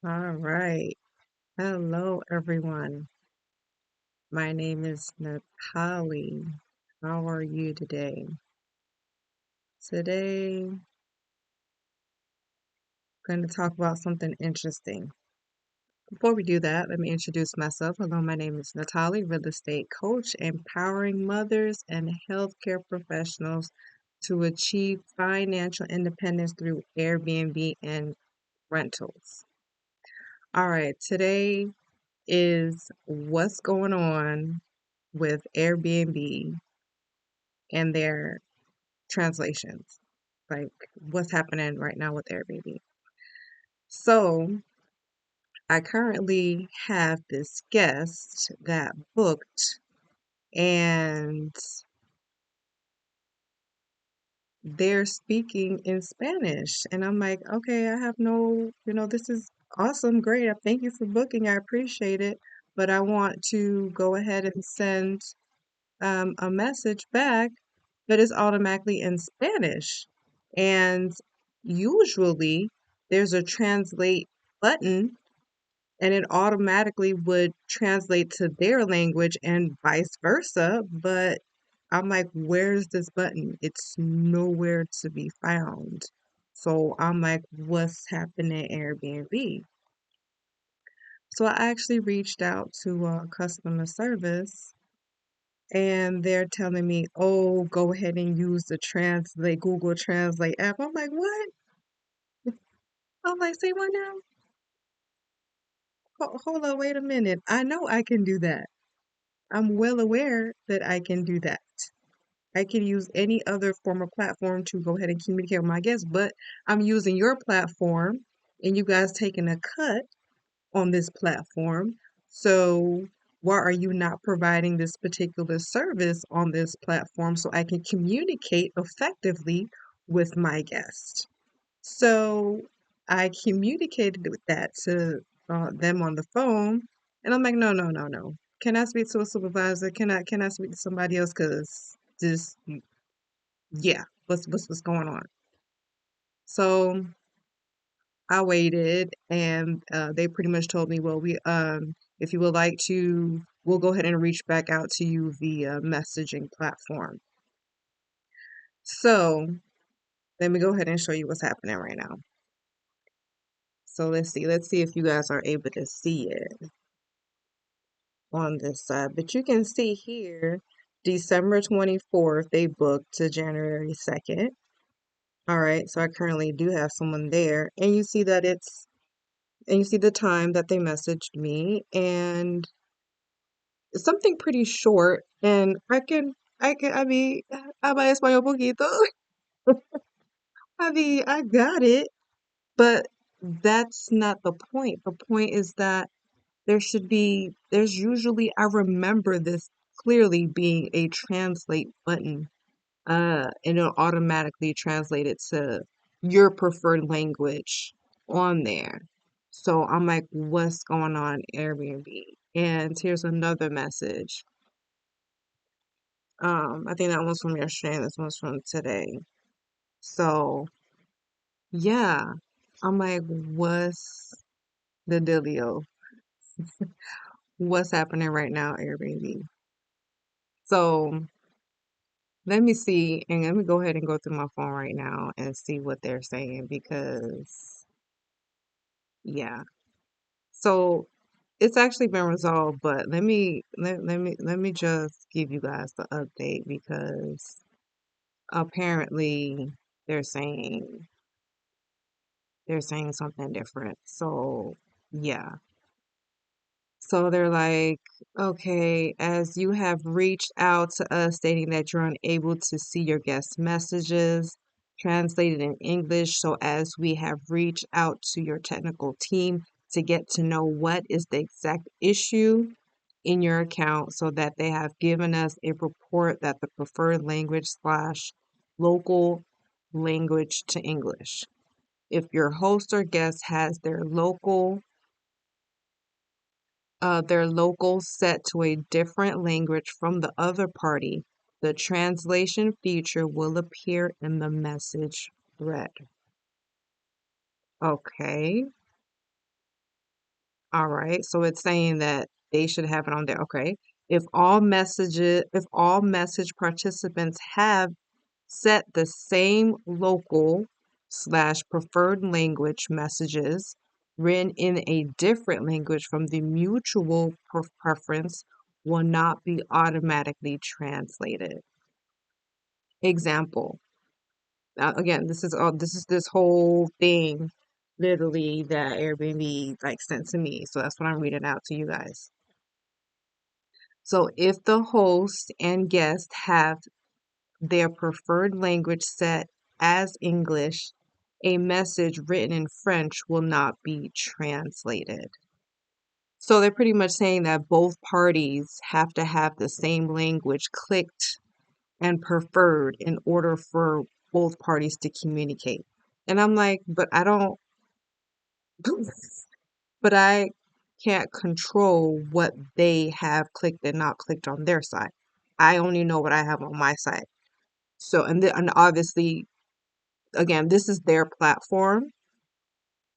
All right. Hello, everyone. My name is Natalie. How are you today? Today, I'm going to talk about something interesting. Before we do that, let me introduce myself. Hello, my name is Natalie, real estate coach, empowering mothers and healthcare professionals to achieve financial independence through Airbnb and rentals. All right, today is what's going on with Airbnb and their translations, like what's happening right now with Airbnb. So, I currently have this guest that booked and they're speaking in Spanish. And I'm like, okay, I have this is awesome, great. Thank you for booking. I appreciate it. But I want to go ahead and send a message back, but it's automatically in Spanish. And usually there's a translate button and it automatically would translate to their language and vice versa. But I'm like, where's this button? It's nowhere to be found. So I'm like, what's happening at Airbnb? So I actually reached out to customer service and they're telling me, oh, go ahead and use the Translate, Google Translate app. I'm like, what? I'm like, say what now? Hold on, wait a minute. I know I can do that. I'm well aware that I can do that. I can use any other form of platform to go ahead and communicate with my guests, but I'm using your platform and you guys taking a cut on this platform. So why are you not providing this particular service on this platform so I can communicate effectively with my guest? So I communicated with that to them on the phone, and I'm like, no, no, no, no. Can I speak to a supervisor? Can I speak to somebody else? Cause this, yeah, what's going on? So I waited, and they pretty much told me, well, if you would like to, we'll go ahead and reach back out to you via messaging platform. So let me go ahead and show you what's happening right now. So let's see if you guys are able to see it on this side. But you can see here, December 24th, they booked to January 2nd. All right, so I currently do have someone there, and you see that and you see the time that they messaged me, and it's something pretty short, and I mean, habla español poquito. I got it, but that's not the point. The point is that there's usually, I remember this clearly being a translate button, and it'll automatically translate it to your preferred language on there. So I'm like, what's going on, Airbnb? And here's another message. I think that one's from yesterday and this one's from today. So yeah, I'm like, what's the dealio? What's happening right now, Airbnb? So let me see, and let me go ahead and go through my phone right now and see what they're saying because, yeah. So it's actually been resolved, but let me just give you guys the update because apparently they're saying they're saying something different. So yeah. So they're like, okay, as you have reached out to us stating that you're unable to see your guest messages translated in English, so as we have reached out to your technical team to get to know what is the exact issue in your account, so that they have given us a report that the preferred language slash local language to English. If your host or guest has their local set to a different language from the other party, the translation feature will appear in the message thread. Okay. All right. So it's saying that they should have it on there. Okay. If all message participants have set the same local slash preferred language messages written in a different language from the mutual preference will not be automatically translated. Example. Now, again, this is this whole thing literally that Airbnb like sent to me. So that's what I'm reading out to you guys. So if the host and guest have their preferred language set as English, a message written in French will not be translated. So they're pretty much saying that both parties have to have the same language clicked and preferred in order for both parties to communicate. And I'm like, but I don't, but I can't control what they have clicked and not clicked on their side. I only know what I have on my side. So, and obviously, again, this is their platform,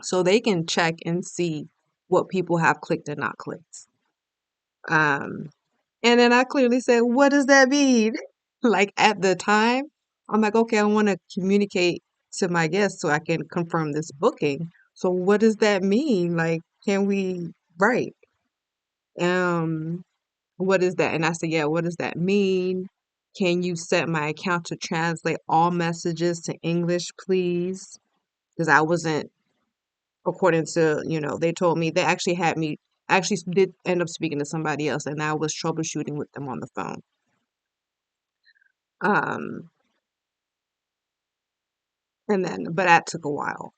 so they can check and see what people have clicked and not clicked. Um, and then I clearly said, what does that mean? Like at the time, I'm like, okay, I want to communicate to my guests so I can confirm this booking. So what does that mean? Like, can we, right? Um, what is that? And I said, yeah, what does that mean? Can you set my account to translate all messages to English, please? Because I wasn't, according to, they told me they actually had me, I actually did end up speaking to somebody else, and I was troubleshooting with them on the phone. Um, but that took a while.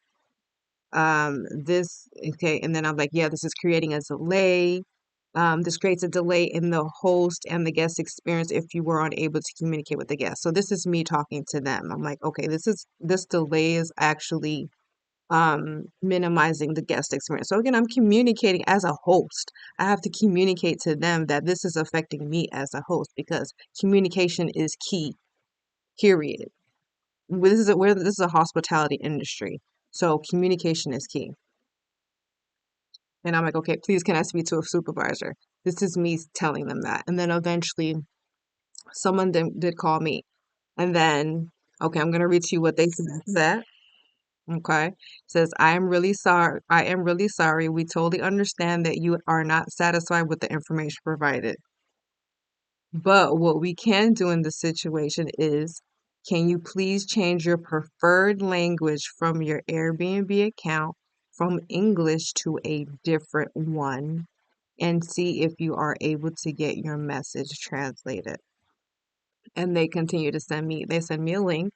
Okay, and then I'm like, yeah, this is creating a delay. This creates a delay in the host and the guest experience if you were unable to communicate with the guest. So this is me talking to them. I'm like, okay, this delay is actually minimizing the guest experience. So again, I'm communicating as a host. I have to communicate to them that this is affecting me as a host because communication is key, period. This is a hospitality industry. So communication is key. And I'm like, okay, please can I speak to a supervisor? This is me telling them that. And then eventually someone did call me. And then, okay, I'm gonna read to you what they said. Okay. It says, I am really sorry. I am really sorry. We totally understand that you are not satisfied with the information provided. But what we can do in this situation is, can you please change your preferred language from your Airbnb account from English to a different one and see if you are able to get your message translated? And they send me a link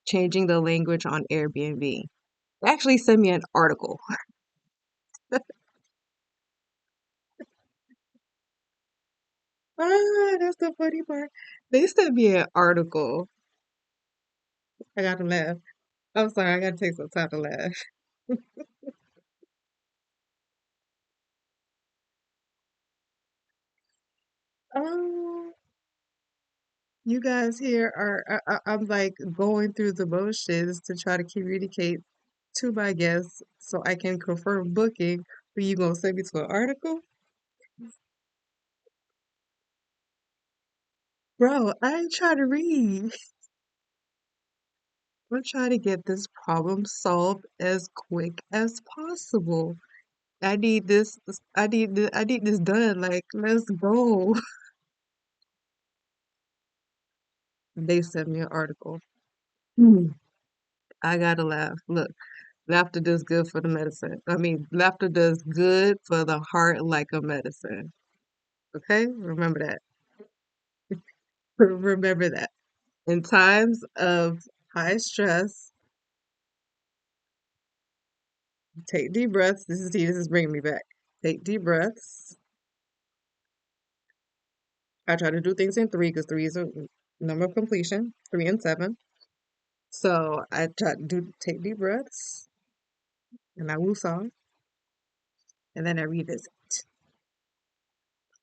changing the language on Airbnb. They actually sent me an article. That's the funny part. They sent me an article. I gotta laugh. I'm sorry, I gotta take some time to laugh. Oh, you guys here are, I'm like going through the motions to try to communicate to my guests so I can confirm booking. But you gonna send me to an article? Bro, I ain't trying to read. I'm trying to get this problem solved as quick as possible. I need this done. Like, let's go. They sent me an article. Hmm. I gotta laugh. Look, laughter does good for the medicine. I mean, laughter does good for the heart like a medicine. Okay? Remember that. Remember that. In times of high stress, take deep breaths. This is bringing me back. Take deep breaths. I try to do things in three because three is a number of completion, 3 and 7. So I try to take deep breaths and I woosah and then I revisit.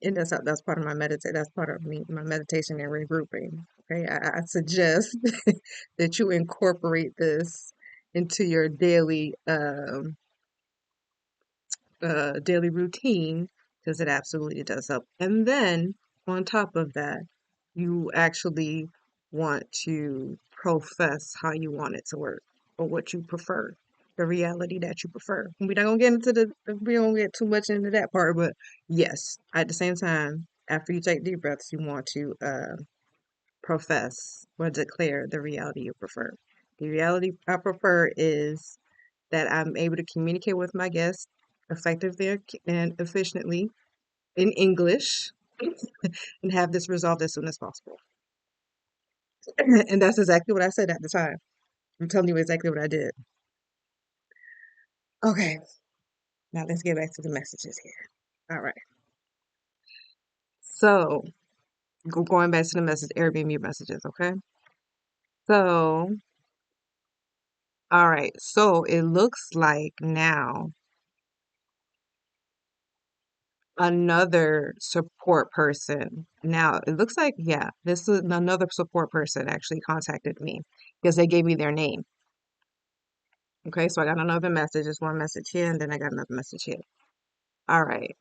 And that's part of my meditate. That's part of me, my meditation and regrouping. Okay, I suggest that you incorporate this into your daily daily routine because it absolutely does help. And then on top of that, you actually want to profess how you want it to work or what you prefer, the reality that you prefer. We're not gonna get into we don't get too much into that part, but yes, at the same time, after you take deep breaths, you want to profess or declare the reality you prefer. The reality I prefer is that I'm able to communicate with my guests effectively and efficiently in English and have this resolved as soon as possible. And that's exactly what I said at the time. I'm telling you exactly what I did. Okay, now let's get back to the messages here. All right. So, going back to the Airbnb messages, okay? So, all right. So, it looks like now another support person. Now, it looks like, yeah, this is another support person actually contacted me because they gave me their name. Okay, so I got another message. There's one message here, and then I got another message here. All right.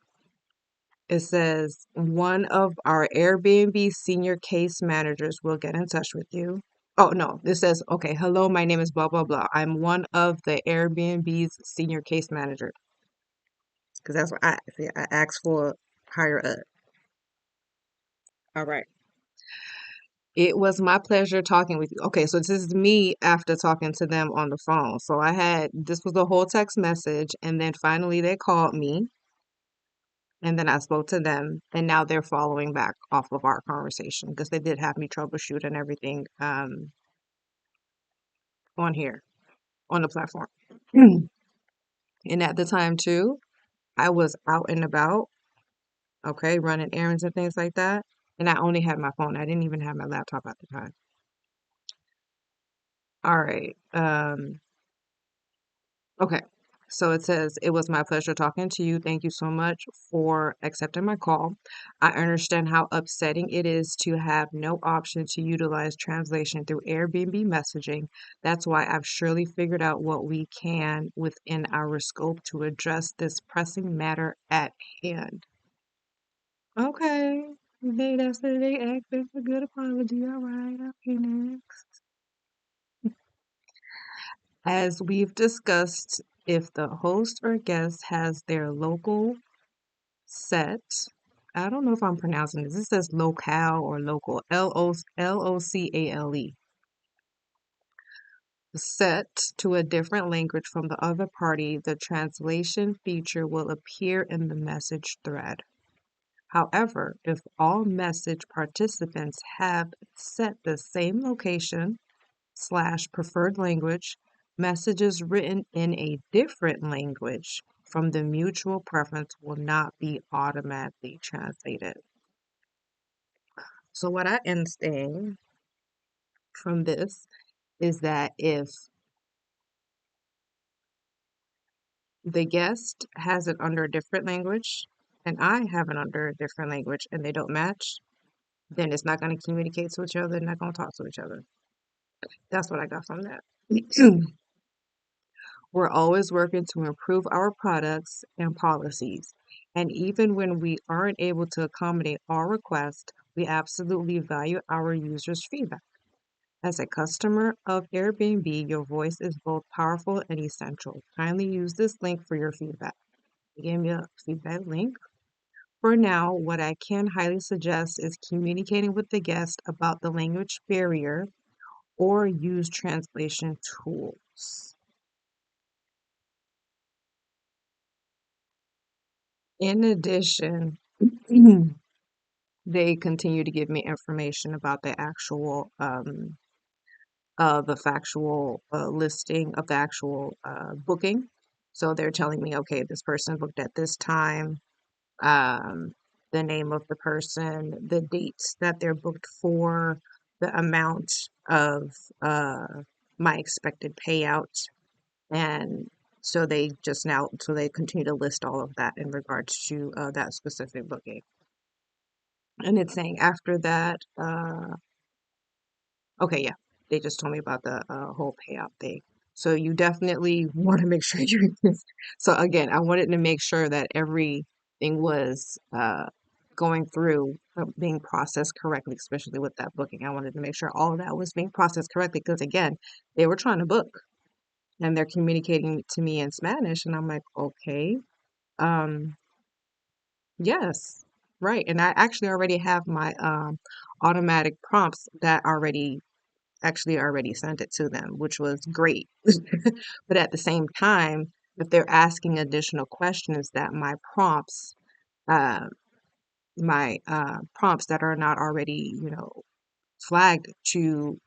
It says, one of our Airbnb senior case managers will get in touch with you. Oh, no, this says, okay, hello, my name is blah, blah, blah. I'm one of the Airbnb's senior case manager. Because that's what I see. I asked for higher up. All right. It was my pleasure talking with you. Okay, so this is me after talking to them on the phone. So this was the whole text message, and then finally they called me, and then I spoke to them, and now they're following back off of our conversation because they did have me troubleshoot and everything on here on the platform. And at the time too, I was out and about, okay, running errands and things like that, and I only had my phone. I didn't even have my laptop at the time. All right. Okay. So it says, it was my pleasure talking to you. Thank you so much for accepting my call. I understand how upsetting it is to have no option to utilize translation through Airbnb messaging. That's why I've surely figured out what we can within our scope to address this pressing matter at hand. Okay. They asked for a good apology. All right. Okay, next. As we've discussed, if the host or guest has their local set, I don't know if I'm pronouncing this. This says locale or local, Locale, set to a different language from the other party, the translation feature will appear in the message thread. However, if all message participants have set the same location / preferred language, messages written in a different language from the mutual preference will not be automatically translated. So what I understand from this is that if the guest has it under a different language and I have it under a different language and they don't match, then it's not going to communicate to each other, they're not going to talk to each other. That's what I got from that. We're always working to improve our products and policies. And even when we aren't able to accommodate all requests, we absolutely value our users' feedback. As a customer of Airbnb, your voice is both powerful and essential. Kindly use this link for your feedback. Give me a feedback link. For now, what I can highly suggest is communicating with the guest about the language barrier or use translation tools. In addition, they continue to give me information about the factual listing of the actual booking. So they're telling me, okay, this person booked at this time, um, the name of the person, the dates that they're booked for, the amount of my expected payout. And so they continue to list all of that in regards to that specific booking. And it's saying after that, okay, yeah, they just told me about the whole payout thing. So you definitely want to make sure you. So again, I wanted to make sure that everything was going through, being processed correctly, especially with that booking. I wanted to make sure all of that was being processed correctly because again, they were trying to book and they're communicating to me in Spanish, and I'm like, okay, um, yes, right. And I actually already have my automatic prompts that already sent it to them, which was great. But at the same time, if they're asking additional questions, that uh, my prompts that are not already, flagged to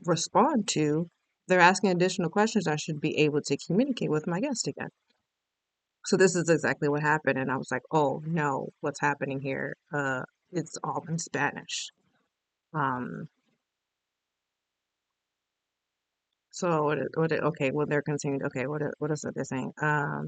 respond to, they're asking additional questions, I should be able to communicate with my guest again. So this is exactly what happened, and I was like, oh no, what's happening here? It's all in Spanish. Um, so okay, well they're continuing. Okay, what is it they're saying? I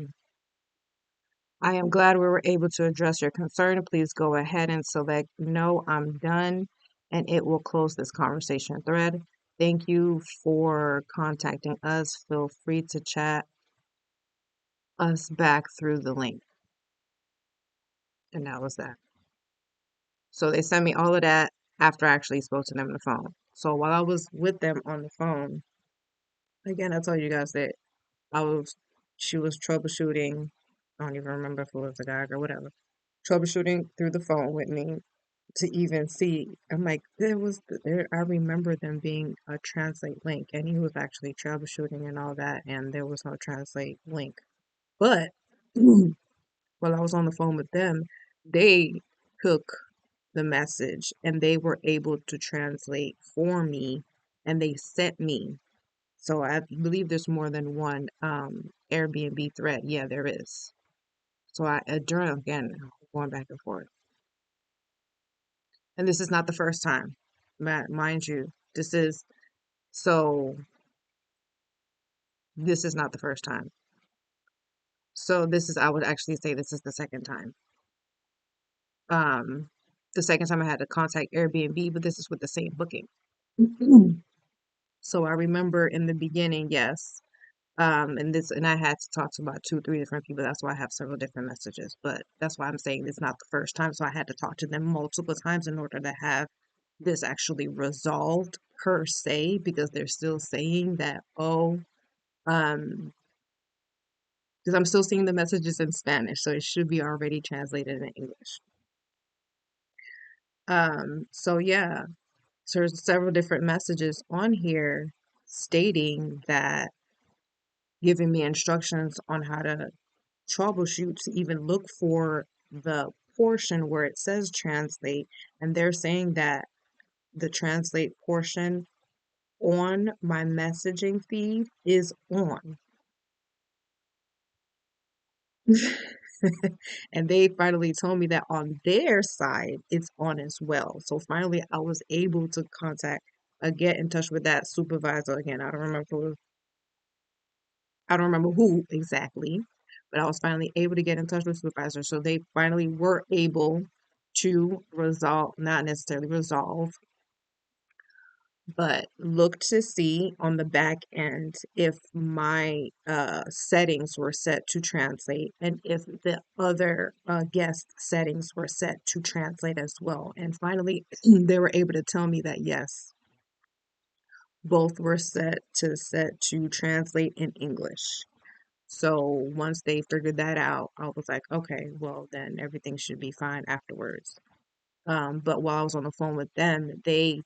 am glad we were able to address your concern. Please go ahead and select no, I'm done, and it will close this conversation thread. Thank you for contacting us. Feel free to chat us back through the link. And that was that. So they sent me all of that after I actually spoke to them on the phone. So while I was with them on the phone, again, I told you guys that I was, she was troubleshooting. I don't even remember if it was a guy or whatever. Troubleshooting through the phone with me to even see. I'm like, there. I remember them being a translate link, and he was actually troubleshooting and all that, and there was no translate link. But while I was on the phone with them, they took the message and they were able to translate for me, and they sent me. So I believe there's more than one Airbnb thread. Yeah, there is. So during again going back and forth, and this is not the first time, mind you. This is so. This is not the first time. So this is, I would actually say this is the second time. Um, the second time I had to contact Airbnb, but this is with the same booking. So I remember in the beginning, yes. And I had to talk to about 2, 3 different people. That's why I have several different messages. But that's why I'm saying it's not the first time. So I had to talk to them multiple times in order to have this actually resolved per se, because they're still saying that, oh, because I'm still seeing the messages in Spanish, so it should be already translated in English. So yeah, so there's several different messages on here stating that, giving me instructions on how to troubleshoot to even look for the portion where it says translate, and they're saying that the translate portion on my messaging feed is on. And they finally told me that on their side it's on as well. So finally I was able to get in touch with that supervisor again. I don't remember who exactly, but I was finally able to get in touch with supervisor. So they finally were able to resolve, not necessarily resolve, but look to see on the back end if my settings were set to translate, and if the other guest settings were set to translate as well. And finally, they were able to tell me that yes, both were set to translate in English. So once they figured that out, I was like, okay, well, then everything should be fine afterwards. But while I was on the phone with them, they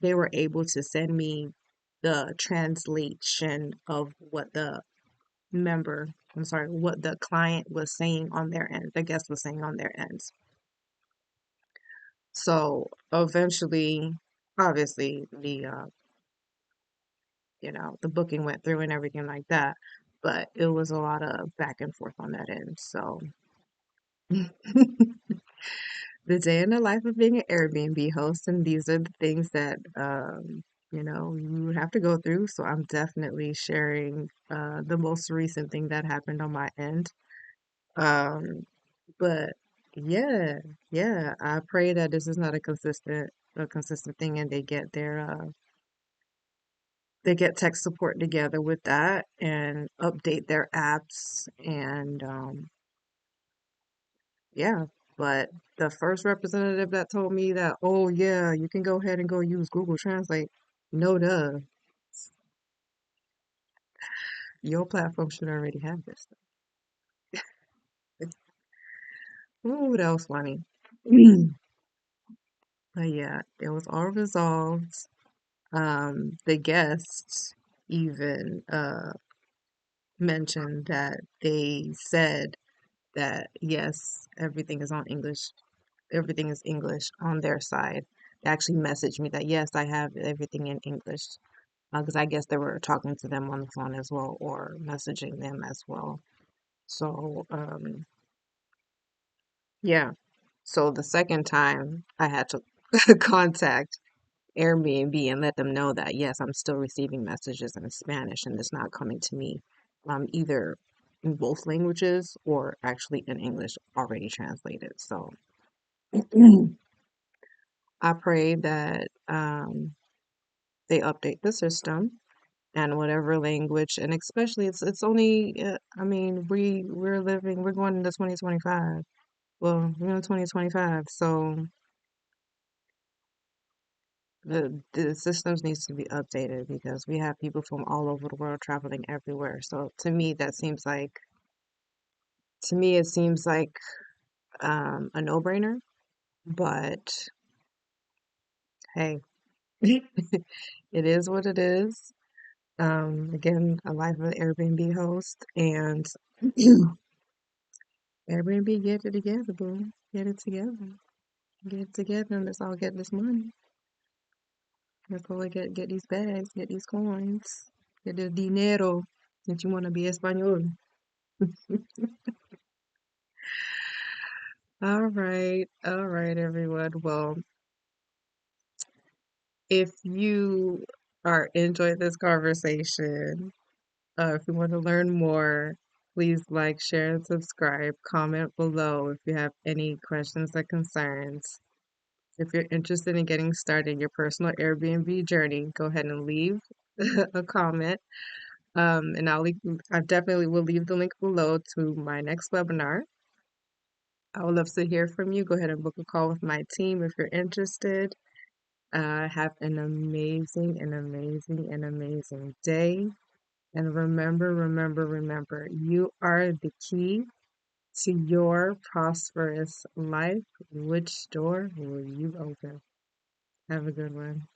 were able to send me the translation of what what the client was saying on their end, the guest was saying on their ends. So eventually, obviously, the booking went through and everything like that, but it was a lot of back and forth on that end. So the day in the life of being an Airbnb host, and these are the things that you have to go through. So I'm definitely sharing the most recent thing that happened on my end. Um, but yeah, yeah, I pray that this is not a consistent thing, and they get they get tech support together with that and update their apps and yeah. But the first representative that told me that, oh yeah, you can go ahead and go use Google Translate. No duh. Your platform should already have this. Ooh, that was funny. But yeah, it was all resolved. The guests even mentioned that they said that yes, everything is on English. Everything is English on their side. They actually messaged me that yes, I have everything in English because I guess they were talking to them on the phone as well or messaging them as well. So yeah. So the second time I had to contact Airbnb and let them know that yes, I'm still receiving messages in Spanish and it's not coming to me either in both languages or actually in English already translated. So I pray that they update the system and whatever language, and especially it's only I mean we're going into 2025. Well, we're in 2025, so the systems needs to be updated because we have people from all over the world traveling everywhere. So to me it seems like a no-brainer, but hey, it is what it is. Again, a life of an Airbnb host and Airbnb, get it together, boo. Get it together. Get it together and let's all get this money. Let's go and get these bags, get these coins, get the dinero since you want to be Espanol. All right, everyone. Well, if you are enjoying this conversation, if you want to learn more, please like, share, and subscribe. Comment below if you have any questions or concerns. If you're interested in getting started in your personal Airbnb journey, go ahead and leave a comment. And I definitely will leave the link below to my next webinar. I would love to hear from you. Go ahead and book a call with my team if you're interested. Have an amazing, amazing day. And remember, you are the key to your prosperous life. Which door will you open? Have a good one.